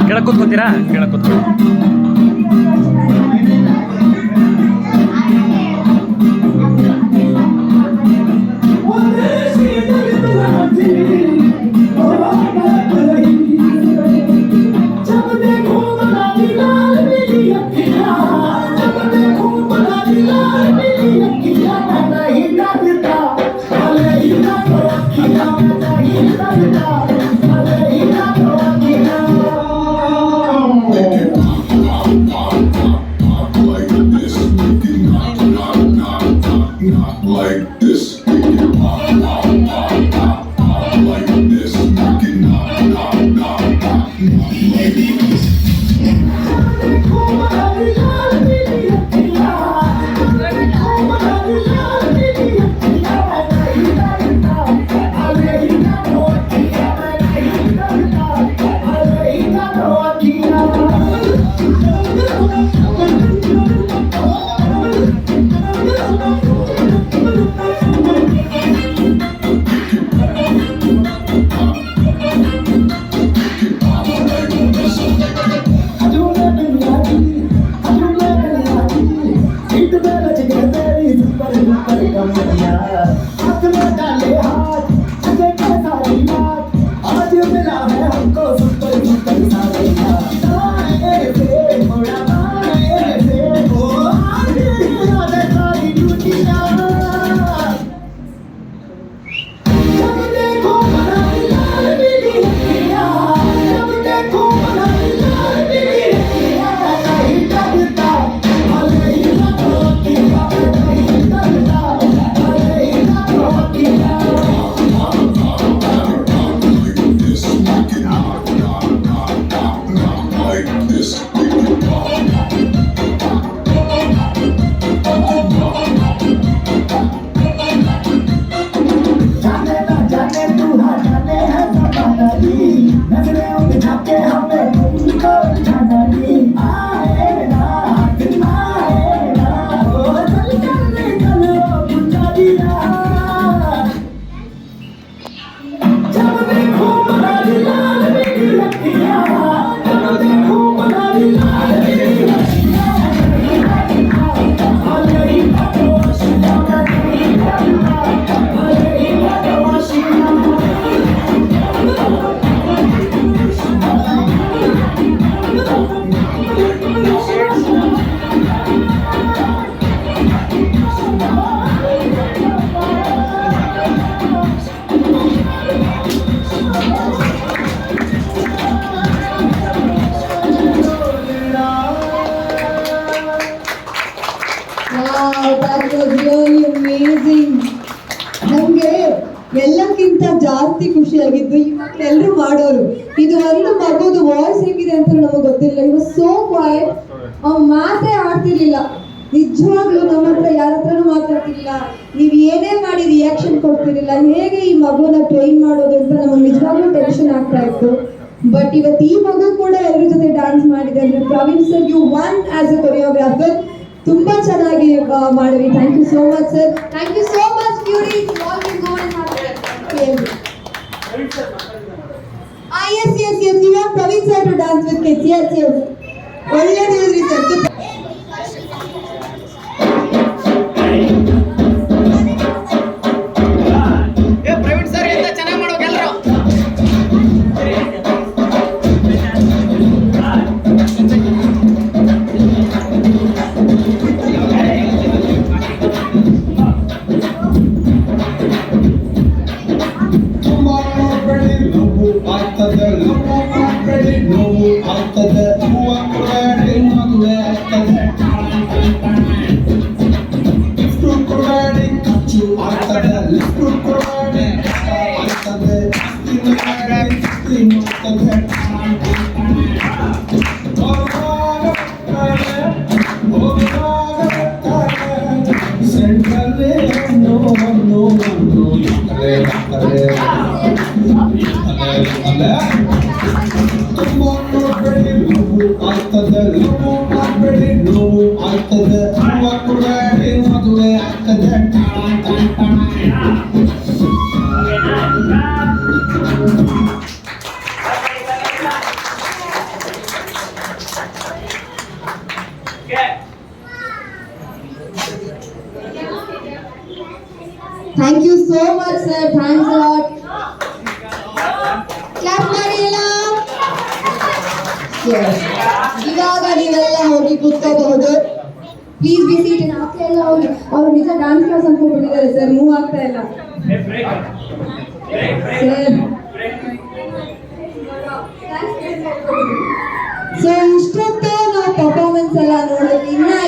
ಕೆಳಗೆ ಕೂತ್ಕೋತೀರಾ? ಕೆಳಗೆ ಕೂತ್ಕೊ. ನಮ್ಗೆ ಎಲ್ಲಕ್ಕಿಂತ ಜಾಸ್ತಿ ಖುಷಿಯಾಗಿದ್ದು ಈ ಮಕ್ಳು ಎಲ್ಲರೂ ಮಾಡೋರು. ಇದು ಒಂದು ಮಗುದು ವಾಯ್ಸ್ ಹೇಗಿದೆ ಅಂತ ನಮಗೆ ಗೊತ್ತಿಲ್ಲ. ಇವಾಗ ಸೋ ಕ್ವೈಟ್, ಅವ್ನು ಮಾತೇ ಆಡ್ತಿರ್ಲಿಲ್ಲ. ನಿಜವಾಗ್ಲೂ ನಮ್ಮ ಹತ್ರ ಯಾರ ಹತ್ರನೂ ಮಾತಾಡ್ತಿರ್ಲಿಲ್ಲ. ನೀವು ಏನೇ ಮಾಡಿ ರಿಯಾಕ್ಷನ್ ಕೊಡ್ತಿರ್ಲಿಲ್ಲ. ಹೇಗೆ ಈ ಮಗುನ ಟ್ರೈನ್ ಮಾಡೋದು ಅಂತ ನಮಗೆ ನಿಜವಾಗ್ಲೂ ಟೆನ್ಷನ್ ಆಗ್ತಾ ಇತ್ತು. ಬಟ್ ಇವತ್ತು ಈ ಮಗು ಕೂಡ ಎಲ್ಲರ ಜೊತೆ ಡ್ಯಾನ್ಸ್ ಮಾಡಿದೆ. ಅಂದ್ರೆ Praveen sir, you won as a choreographer. ತುಂಬಾ ಚೆನ್ನಾಗಿ ಮಾಡಿದ್ರಿ. Thank you so much sir. Thank you so much beauty. Yes, you want Praveen sir to dance with kids. Yes. ಒಳ್ಳೆದು ಹೇಳಿದ್ರಿ ಸರ್. ಪ್ರವೀಣ್ ಸರ್ ಎಂತ ಚೆನ್ನಾಗಿ ಮಾಡೋಕೆ ಎಲ್ಲರೂ. Love, I ಆಗ್ಬೇಡಿ ನೋವು ಆಗ್ತದೆ ಮಕ್ಕಳೇ ಮದುವೆ ಆಗ್ತದೆ thank you so much sir, thanks lot. Clap ಮಾಡಿ ಎಲ್ಲ. Yes. ಇವಾಗ ನೀವೆಲ್ಲ ಹೋಗಿ ಕೂತ್ಕೋಬಹುದು. Please be seated. ಆಕೆ ಎಲ್ಲ ಅವ್ರು ನಿಜ ಡಾನ್ಸ್ ಕ್ಲಾಸ್ ಅನ್ಕೊಂಡ್ಬಿಟ್ಟಿದ್ದಾರೆ ಸರ್, ಮೂವ್ ಆಗ್ತಾ ಇಲ್ಲ ಸರ್. ಸೊ ಇಷ್ಟೊತ್ತು ನಾವು ಪರ್ಫಾರ್ಮೆನ್ಸ್ ಎಲ್ಲ ನೋಡಿದ್ವಿ. ಇನ್ನ